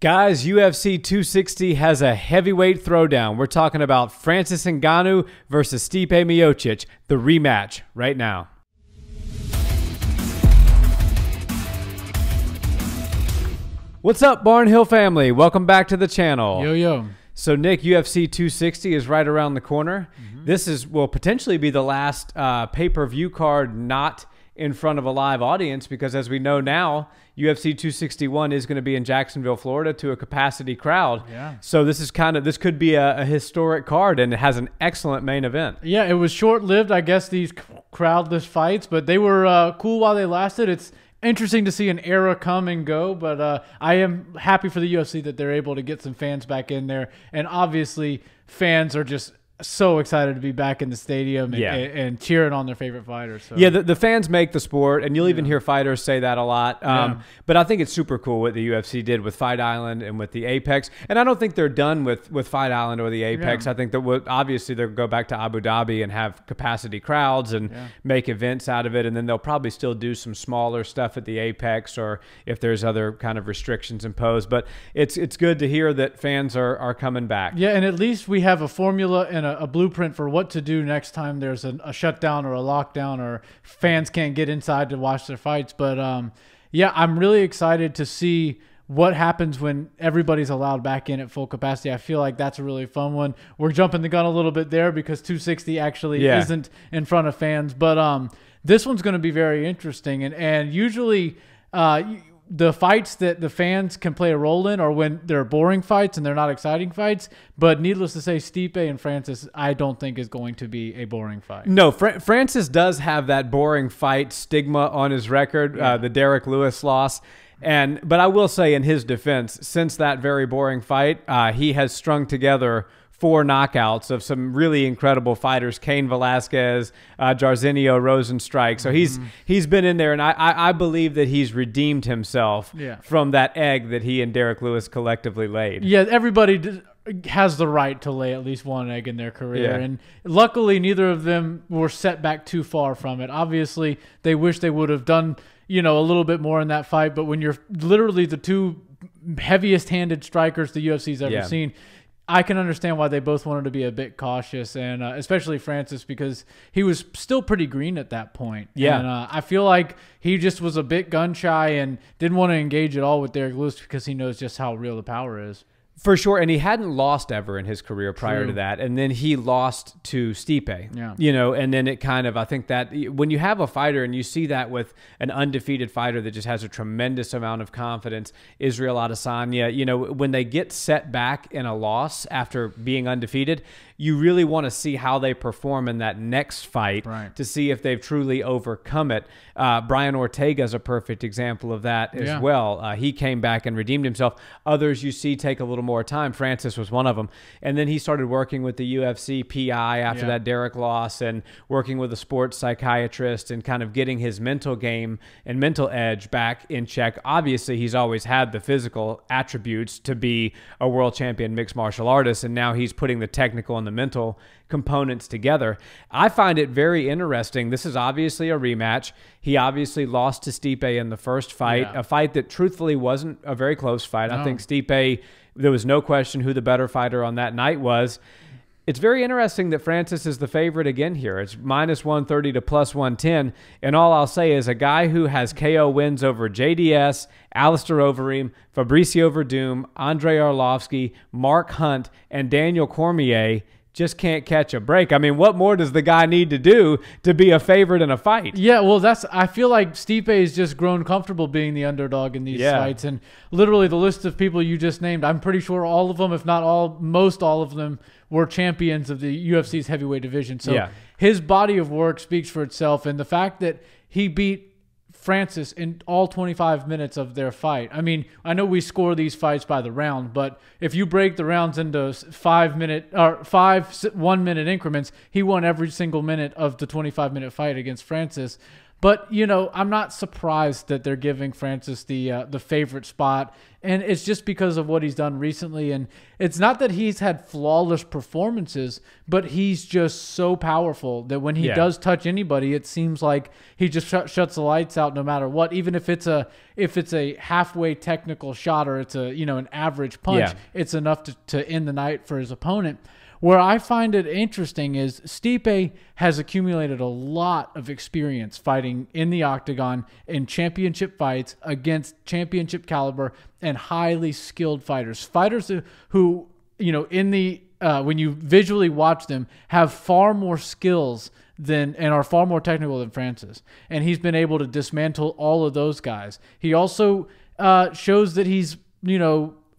Guys, UFC 260 has a heavyweight throwdown. We're talking about Francis Ngannou versus Stipe Miocic, the rematch right now. What's up, Barnhill family? Welcome back to the channel. Yo, yo. So, Nick, UFC 260 is right around the corner. This will potentially be the last pay-per-view card not in front of a live audience because, as we know now, UFC 261 is going to be in Jacksonville, Florida, to a capacity crowd. Yeah. So this could be a historic card, and it has an excellent main event. Yeah, it was short-lived, I guess, these crowdless fights, but they were cool while they lasted. It's interesting to see an era come and go, but I am happy for the UFC that they're able to get some fans back in there, and obviously fans are just so excited to be back in the stadium and cheering on their favorite fighters. So. Yeah, the fans make the sport, and you'll even hear fighters say that a lot. But I think it's super cool what the UFC did with Fight Island and with the Apex. And I don't think they're done with Fight Island or the Apex. I think that obviously they'll go back to Abu Dhabi and have capacity crowds and make events out of it. And then they'll probably still do some smaller stuff at the Apex, or if there's other kind of restrictions imposed. But it's good to hear that fans are coming back. Yeah, and at least we have a formula and a blueprint for what to do next time there's a shutdown or a lockdown or fans can't get inside to watch their fights. But yeah, I'm really excited to see what happens when everybody's allowed back in at full capacity. I feel like that's a really fun one. We're jumping the gun a little bit there because 260 actually isn't in front of fans. But this one's going to be very interesting. And usually the fights that the fans can play a role in are when they're boring fights and they're not exciting fights. But needless to say, Stipe and Francis, I don't think is going to be a boring fight. No, Francis does have that boring fight stigma on his record, the Derek Lewis loss. But I will say in his defense, since that very boring fight, he has strung together 4 knockouts of some really incredible fighters: Cain Velasquez, Jairzinho Rosenstrike. So he's been in there, and I believe that he's redeemed himself from that egg that he and Derek Lewis collectively laid. Yeah, everybody has the right to lay at least one egg in their career, and luckily neither of them were set back too far from it. Obviously, they wish they would have done a little bit more in that fight, but when you're literally the 2 heaviest-handed strikers the UFC's ever seen, I can understand why they both wanted to be a bit cautious, and especially Francis, because he was still pretty green at that point. Yeah. And I feel like he just was a bit gun-shy and didn't want to engage at all with Derek Lewis because he knows just how real the power is. For sure, and he hadn't lost ever in his career prior to that, and then he lost to Stipe. Yeah. And then it kind of, I think that when you have a fighter and you see that with an undefeated fighter that just has a tremendous amount of confidence, Israel Adesanya, when they get set back in a loss after being undefeated, you really want to see how they perform in that next fight to see if they've truly overcome it. Brian Ortega is a perfect example of that as well. He came back and redeemed himself. Others you see take a little more time. Francis was one of them. And then he started working with the UFC PI after that Derek loss, and working with a sports psychiatrist and kind of getting his mental game and mental edge back in check. Obviously, he's always had the physical attributes to be a world champion mixed martial artist, and now he's putting the technical and the mental components together. I find it very interesting. This is obviously a rematch. He obviously lost to Stipe in the first fight, a fight that truthfully wasn't a very close fight. I think Stipe, there was no question who the better fighter on that night was. It's very interesting that Francis is the favorite again here. It's -130 to +110. And all I'll say is a guy who has KO wins over JDS, Alistair Overeem, Fabricio Verdum, Andrei Arlovsky, Mark Hunt, and Daniel Cormier just can't catch a break. I mean, what more does the guy need to do to be a favorite in a fight? Yeah, well, I feel like Stipe has just grown comfortable being the underdog in these fights. And literally the list of people you just named, I'm pretty sure all of them, if not all, most all of them, were champions of the UFC's heavyweight division. So his body of work speaks for itself. And the fact that he beat Francis in all 25 minutes of their fight. I mean, I know we score these fights by the round, but if you break the rounds into 5 1-minute increments, he won every single minute of the 25-minute fight against Francis. But, I'm not surprised that they're giving Francis the favorite spot. And it's just because of what he's done recently. And it's not that he's had flawless performances, but he's just so powerful that when he does touch anybody, it seems like he just shuts the lights out no matter what. Even if it's a if it's a halfway technical shot or it's a, an average punch, Yeah. it's enough to end the night for his opponent. Where I find it interesting is Stipe has accumulated a lot of experience fighting in the octagon in championship fights against championship caliber and highly skilled fighters. Fighters who in the when you visually watch them, have far more skills and are far more technical than Francis. And he's been able to dismantle all of those guys. He also shows that he's,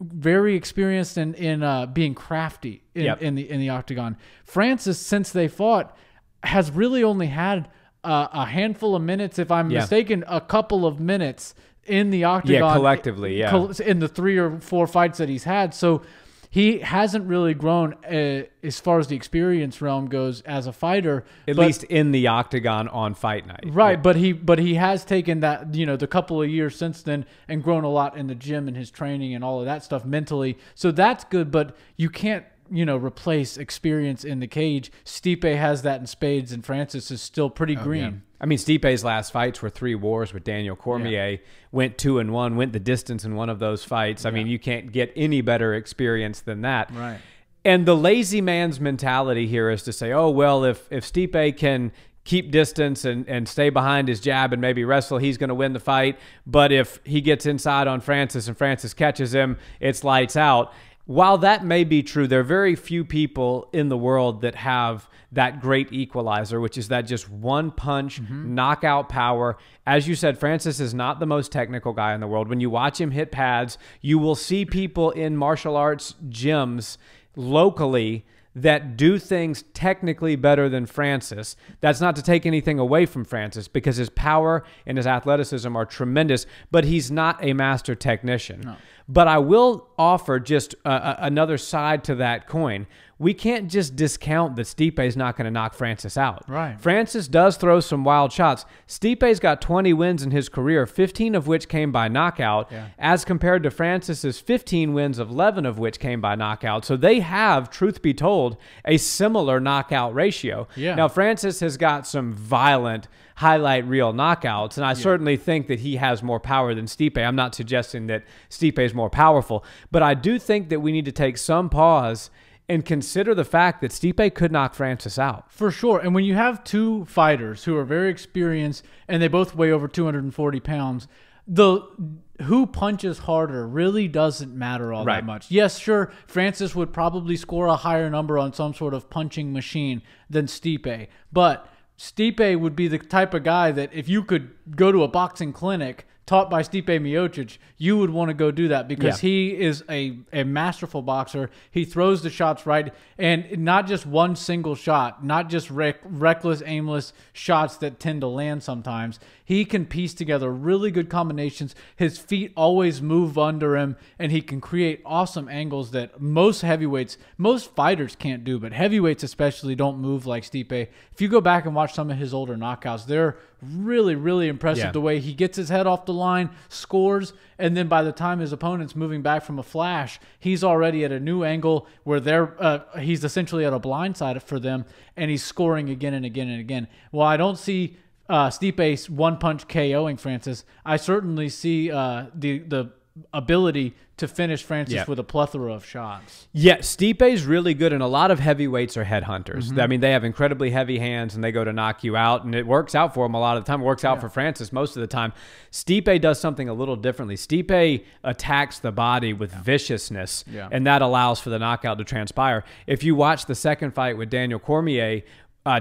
very experienced in being crafty in the octagon. Francis, since they fought, has really only had a handful of minutes, if I'm mistaken, a couple of minutes in the octagon. Yeah, collectively, in the 3 or 4 fights that he's had. So he hasn't really grown as far as the experience realm goes as a fighter. At least in the octagon on fight night. Right, yeah. But he has taken that, the couple of years since then and grown a lot in the gym and his training and all of that stuff mentally. So that's good, but you can't, replace experience in the cage. Stipe has that in spades, and Francis is still pretty green. Yeah. I mean, Stipe's last fights were 3 wars with Daniel Cormier. Yeah. Went 2-1, went the distance in one of those fights. I mean, you can't get any better experience than that. Right. And the lazy man's mentality here is to say, oh, well, if Stipe can keep distance and stay behind his jab and maybe wrestle, he's going to win the fight. But if he gets inside on Francis and Francis catches him, it's lights out. While that may be true, there are very few people in the world that have that great equalizer, which is that just one punch, knockout power. As you said, Francis is not the most technical guy in the world. When you watch him hit pads, you will see people in martial arts gyms locally that do things technically better than Francis. That's not to take anything away from Francis, because his power and his athleticism are tremendous, but he's not a master technician. No. But I will offer just another side to that coin. We can't just discount that Stipe is not going to knock Francis out. Right. Francis does throw some wild shots. Stipe's got 20 wins in his career, 15 of which came by knockout, as compared to Francis's 15 wins, 11 of which came by knockout. So they have, truth be told, a similar knockout ratio. Yeah. Now, Francis has got some violent highlight reel knockouts, and I certainly think that he has more power than Stipe. I'm not suggesting that Stipe is more powerful, but I do think that we need to take some pause and consider the fact that Stipe could knock Francis out. For sure. And when you have 2 fighters who are very experienced and they both weigh over 240 pounds, who punches harder really doesn't matter all that much. Yes, sure, Francis would probably score a higher number on some sort of punching machine than Stipe, but Stipe would be the type of guy that if you could go to a boxing clinic taught by Stipe Miocic, you would want to go do that, because he is a masterful boxer. He throws the shots right, and not just one single shot, not just reckless, aimless shots that tend to land sometimes. He can piece together really good combinations. His feet always move under him, and he can create awesome angles that most heavyweights, most fighters can't do, but heavyweights especially don't move like Stipe. If you go back and watch some of his older knockouts, they're really, really impressive. The way he gets his head off the line, scores, and then by the time his opponent's moving back from a flash, he's already at a new angle where he's essentially at a blind side for them, and he's scoring again and again and again. Well, I don't see Stipe one-punch KOing Francis. I certainly see the ability to finish Francis with a plethora of shots. Yeah, Stipe's really good, and a lot of heavyweights are headhunters. I mean, they have incredibly heavy hands, and they go to knock you out, and it works out for them a lot of the time. It works out for Francis most of the time. Stipe does something a little differently. Stipe attacks the body with viciousness, and that allows for the knockout to transpire. If you watch the second fight with Daniel Cormier,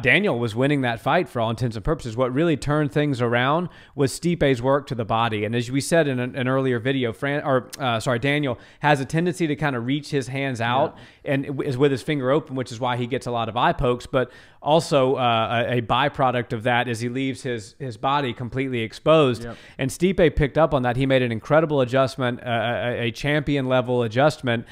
Daniel was winning that fight for all intents and purposes. What really turned things around was Stipe's work to the body. And as we said in an earlier video, Daniel has a tendency to kind of reach his hands out and is with his finger open, which is why he gets a lot of eye pokes. But also a byproduct of that is he leaves his body completely exposed. And Stipe picked up on that. He made an incredible adjustment, a champion-level adjustment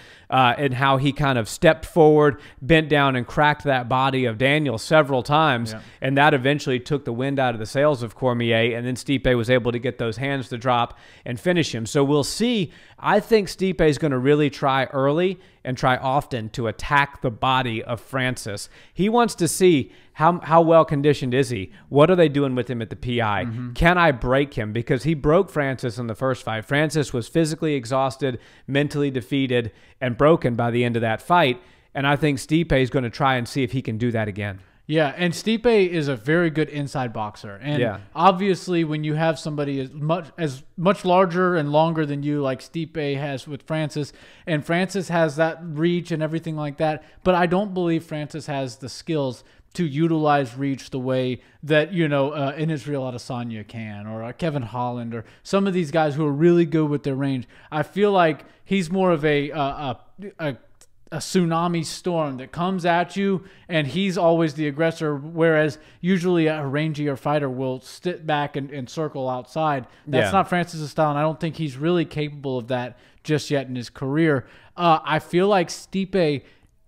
in how he kind of stepped forward, bent down, and cracked that body of Daniel several several times, and that eventually took the wind out of the sails of Cormier, and then Stipe was able to get those hands to drop and finish him. So we'll see. I think Stipe is going to really try early and try often to attack the body of Francis. He wants to see how well conditioned is he? What are they doing with him at the PI? Can I break him? Because he broke Francis in the first fight. Francis was physically exhausted, mentally defeated, and broken by the end of that fight. And I think Stipe is going to try and see if he can do that again. Yeah, and Stipe is a very good inside boxer. And obviously when you have somebody as much larger and longer than you, like Stipe has with Francis, and Francis has that reach and everything like that, but I don't believe Francis has the skills to utilize reach the way that, you know, an Israel Adesanya can, or a Kevin Holland, or some of these guys who are really good with their range. I feel like he's more of a tsunami storm that comes at you, and he's always the aggressor, whereas usually a rangier fighter will sit back and circle outside. That's not Francis' style, and I don't think he's really capable of that just yet in his career. I feel like Stipe,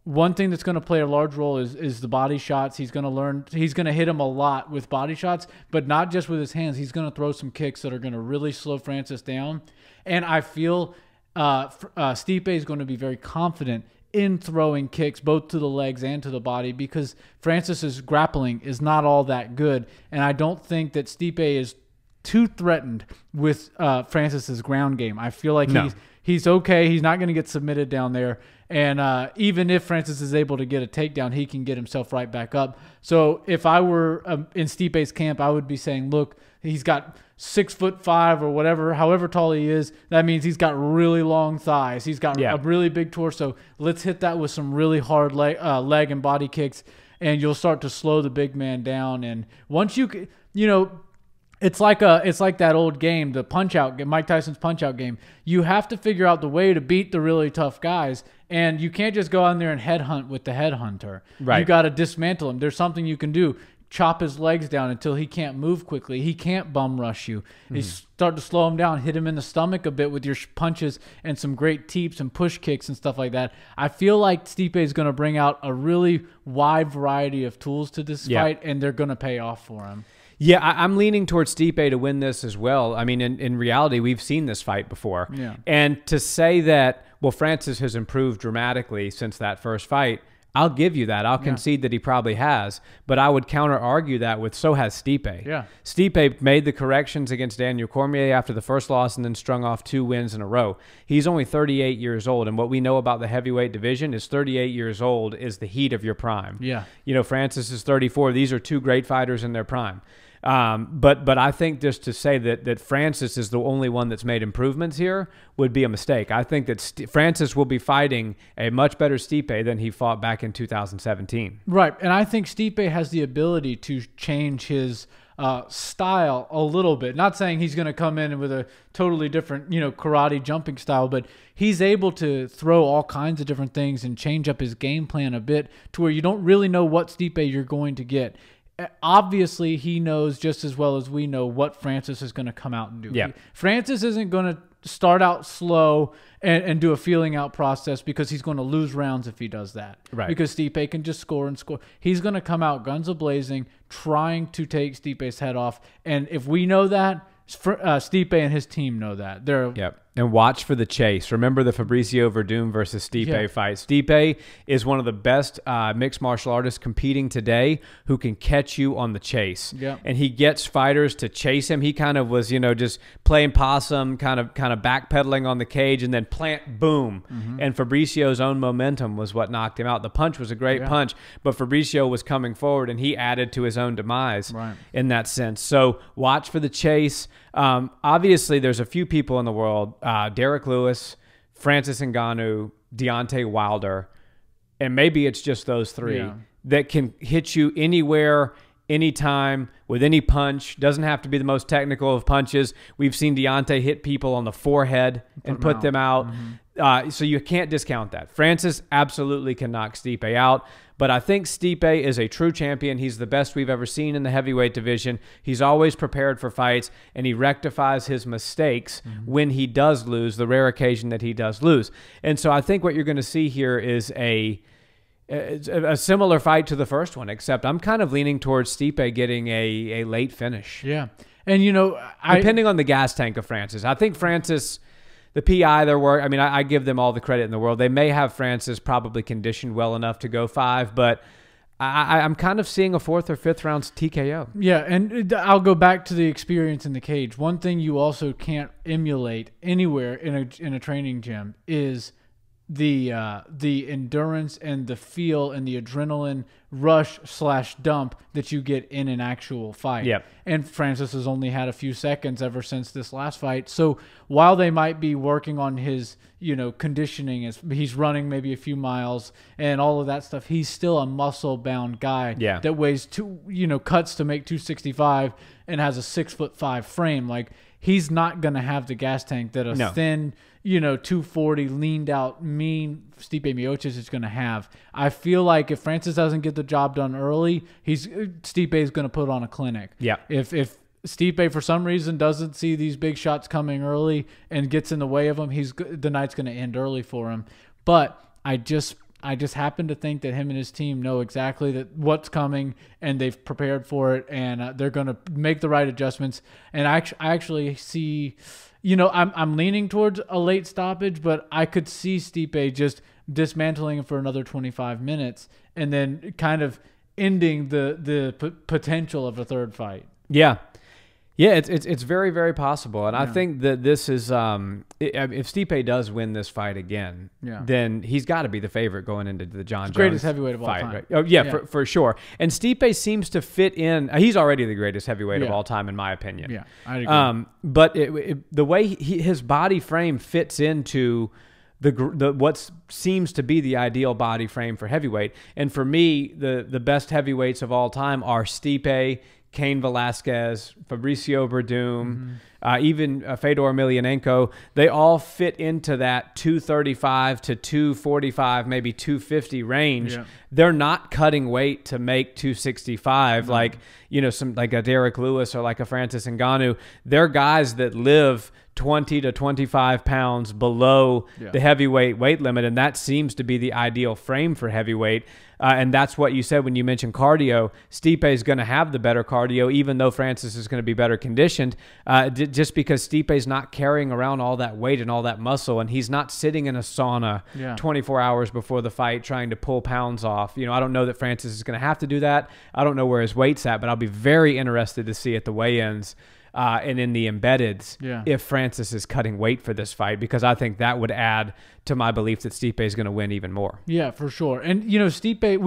one thing that's going to play a large role is the body shots. He's going to learn. He's going to hit him a lot with body shots, but not just with his hands. He's going to throw some kicks that are going to really slow Francis down. And I feel Stipe is going to be very confident in throwing kicks both to the legs and to the body, because Francis's grappling is not all that good. And I don't think that Stipe is too threatened with Francis's ground game. I feel like he's okay. He's not going to get submitted down there. And even if Francis is able to get a takedown, he can get himself right back up. So if I were in Stipe's camp, I would be saying, look, he's got 6'5" or whatever, however tall he is. That means he's got really long thighs. He's got a really big torso. Let's hit that with some really hard leg and body kicks, and you'll start to slow the big man down. And once you know, it's like that old game, the Punch-Out game, Mike Tyson's Punch-Out game. You have to figure out the way to beat the really tough guys, and you can't just go out there and headhunt with the headhunter. Right. You got to dismantle him. There's something you can do. Chop his legs down until he can't move quickly. He can't bum rush you. You start to slow him down, hit him in the stomach a bit with your punches and some great teeps and push kicks and stuff like that. I feel like Stipe is going to bring out a really wide variety of tools to this fight, and they're going to pay off for him. Yeah, I'm leaning towards Stipe to win this as well. I mean, in reality, we've seen this fight before. Yeah. And to say that, well, Francis has improved dramatically since that first fight, I'll give you that. I'll concede that he probably has, but I would counter-argue that with so has Stipe. Yeah. Stipe made the corrections against Daniel Cormier after the first loss and then strung off 2 wins in a row. He's only 38 years old, and what we know about the heavyweight division is 38 years old is the heat of your prime. Yeah. You know, Francis is 34. These are 2 great fighters in their prime. But I think just to say that Francis is the only one that's made improvements here would be a mistake. I think that Francis will be fighting a much better Stipe than he fought back in 2017. Right, and I think Stipe has the ability to change his style a little bit. Not saying he's going to come in with a totally different, you know, karate jumping style, but he's able to throw all kinds of different things and change up his game plan a bit to where you don't really know what Stipe you're going to get. Obviously, he knows just as well as we know what Francis is going to come out and do. Yeah. Francis isn't going to start out slow and do a feeling out process, because he's going to lose rounds if he does that. Right. Because Stipe can just score and score. He's going to come out guns a-blazing, trying to take Stipe's head off. And if we know that, Stipe and his team know that. Yep. And watch for the chase. Remember the Fabricio Verdum versus Stipe fight. Stipe is one of the best mixed martial artists competing today who can catch you on the chase. Yep. And he gets fighters to chase him. He kind of was, you know, just playing possum, kind of backpedaling on the cage, and then plant, boom. And Fabricio's own momentum was what knocked him out. The punch was a great punch, but Fabricio was coming forward, and he added to his own demise in that sense. So watch for the chase. Obviously, there's a few people in the world, Derek Lewis, Francis Ngannou, Deontay Wilder, and maybe it's just those 3 that can hit you anywhere, anytime, with any punch. Doesn't have to be the most technical of punches. We've seen Deontay hit people on the forehead and put them out. So you can't discount that. Francis absolutely can knock Stipe out. But I think Stipe is a true champion. He's the best we've ever seen in the heavyweight division. He's always prepared for fights, and he rectifies his mistakes when he does lose, the rare occasion that he does lose. And so I think what you're going to see here is it's a similar fight to the first one, except I'm kind of leaning towards Stipe getting a late finish. Yeah. And, depending on the gas tank of Francis. I think Francis, the PI, their work, I mean, I give them all the credit in the world. They may have Francis probably conditioned well enough to go 5, but I'm kind of seeing a 4th or 5th round TKO. Yeah, and I'll go back to the experience in the cage. One thing you also can't emulate anywhere in a training gym is the endurance and the feel and the adrenaline rush / dump that you get in an actual fight. Yep. And Francis has only had a few seconds ever since this last fight. So while they might be working on his, conditioning, as he's running maybe a few miles and all of that stuff, he's still a muscle-bound guy that weighs cuts to make 265 and has a 6'5" frame. Like, he's not going to have the gas tank that a thin, 240 leaned out mean Stipe Miocic is going to have. I feel like if Francis doesn't get the job done early, Stipe is going to put on a clinic. Yeah. If Stipe for some reason doesn't see these big shots coming early and gets in the way of them, the night's going to end early for him. But I just happen to think that him and his team know exactly what's coming, and they've prepared for it, and they're going to make the right adjustments. And I actually see, I'm leaning towards a late stoppage, but I could see Stipe just dismantling him for another 25 minutes and then kind of ending the potential of a third fight. Yeah. Yeah, it's very, very possible. And I think that this is, if Stipe does win this fight again, then he's got to be the favorite going into the John Jones greatest heavyweight of all time. Right? Oh, yeah. For sure. And Stipe seems to fit in. He's already the greatest heavyweight of all time, in my opinion. Yeah, I agree. But the way his body frame fits into what seems to be the ideal body frame for heavyweight. And for me, the best heavyweights of all time are Stipe, Cain Velasquez, Fabricio Verdum, even Fedor Emelianenko. They all fit into that 235 to 245, maybe 250 range. Yeah. They're not cutting weight to make 265 like a Derek Lewis or like a Francis Ngannou. They're guys that live 20 to 25 pounds below the heavyweight weight limit, and that seems to be the ideal frame for heavyweight. And that's what you said when you mentioned cardio. Stipe is going to have the better cardio, even though Francis is going to be better conditioned, just because Stipe is not carrying around all that weight and all that muscle, and he's not sitting in a sauna 24 hours before the fight trying to pull pounds off. I don't know that Francis is going to have to do that. I don't know where his weight's at, but I'll be very interested to see at the weigh-ins and in the embeddeds if Francis is cutting weight for this fight, because I think that would add to my belief that Stipe is going to win even more. Yeah, for sure. And, Stipe,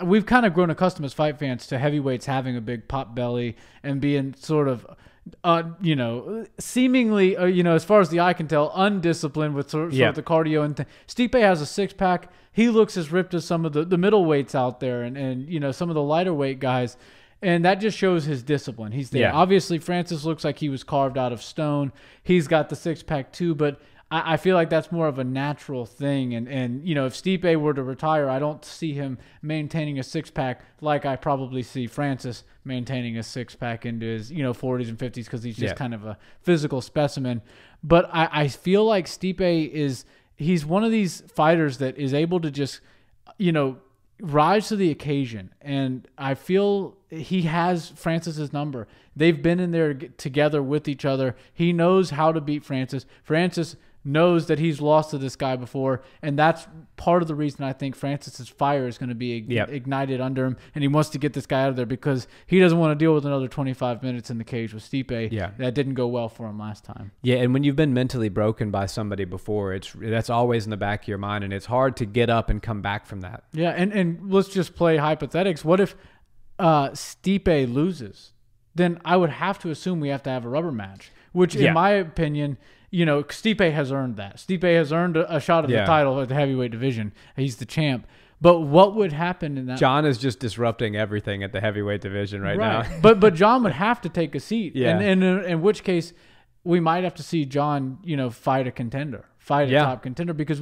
we've kind of grown accustomed as fight fans to heavyweights having a big pot belly and being sort of, seemingly, as far as the eye can tell, undisciplined with sort of the cardio. And Stipe has a six-pack. He looks as ripped as some of the middleweights out there and some of the lighter weight guys. And that just shows his discipline. He's there. Yeah. Obviously, Francis looks like he was carved out of stone. He's got the six-pack too, but I feel like that's more of a natural thing. And if Stipe were to retire, I don't see him maintaining a six-pack like I probably see Francis maintaining a six-pack into his 40s and 50s, because he's just kind of a physical specimen. But I feel like Stipe he's one of these fighters that is able to just rise to the occasion, and I feel he has Francis's number. They've been in there together with each other. He knows how to beat Francis. Francis knows that he's lost to this guy before, and that's part of the reason I think Francis's fire is going to be ignited under him, and he wants to get this guy out of there because he doesn't want to deal with another 25 minutes in the cage with Stipe. Yeah. That didn't go well for him last time. Yeah, and when you've been mentally broken by somebody before, that's always in the back of your mind, and it's hard to get up and come back from that. Yeah, and let's just play hypothetics. What if Stipe loses? Then I would have to assume we have to have a rubber match, which in my opinion, Stipe has earned that. Stipe has earned a shot at the title at the heavyweight division. He's the champ. But what would happen in that? John is just disrupting everything at the heavyweight division right now. but John would have to take a seat. Yeah. And in which case, we might have to see John, fight a contender. Fight a top contender, because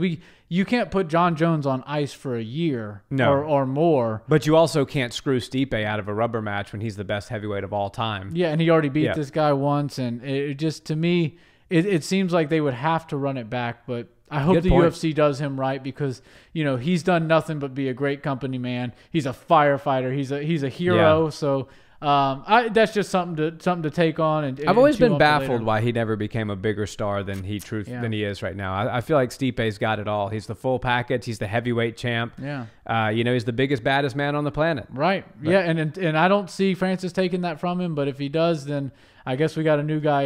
you can't put John Jones on ice for a year or more. But you also can't screw Stipe out of a rubber match when he's the best heavyweight of all time. Yeah, and he already beat this guy once, and it just, to me, it seems like they would have to run it back, but I hope the UFC does him right, because he's done nothing but be a great company man. He's a firefighter. He's a hero. Yeah. So that's just something to take on. And I've always been baffled why he never became a bigger star than he is right now. I feel like Stipe's got it all. He's the full package. He's the heavyweight champ. Yeah. He's the biggest, baddest man on the planet. Right. But, yeah. And I don't see Francis taking that from him. But if he does, then I guess we got a new guy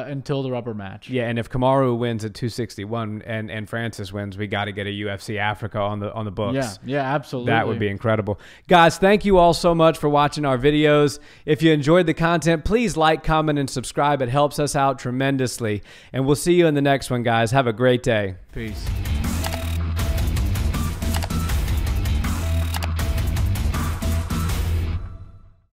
until the rubber match. Yeah, and if Kamaru wins at 261 and Francis wins, we got to get a UFC Africa on the books. Yeah, absolutely. That would be incredible. Guys, thank you all so much for watching our videos. If you enjoyed the content, please like, comment, and subscribe. It helps us out tremendously. And we'll see you in the next one, guys. Have a great day. Peace.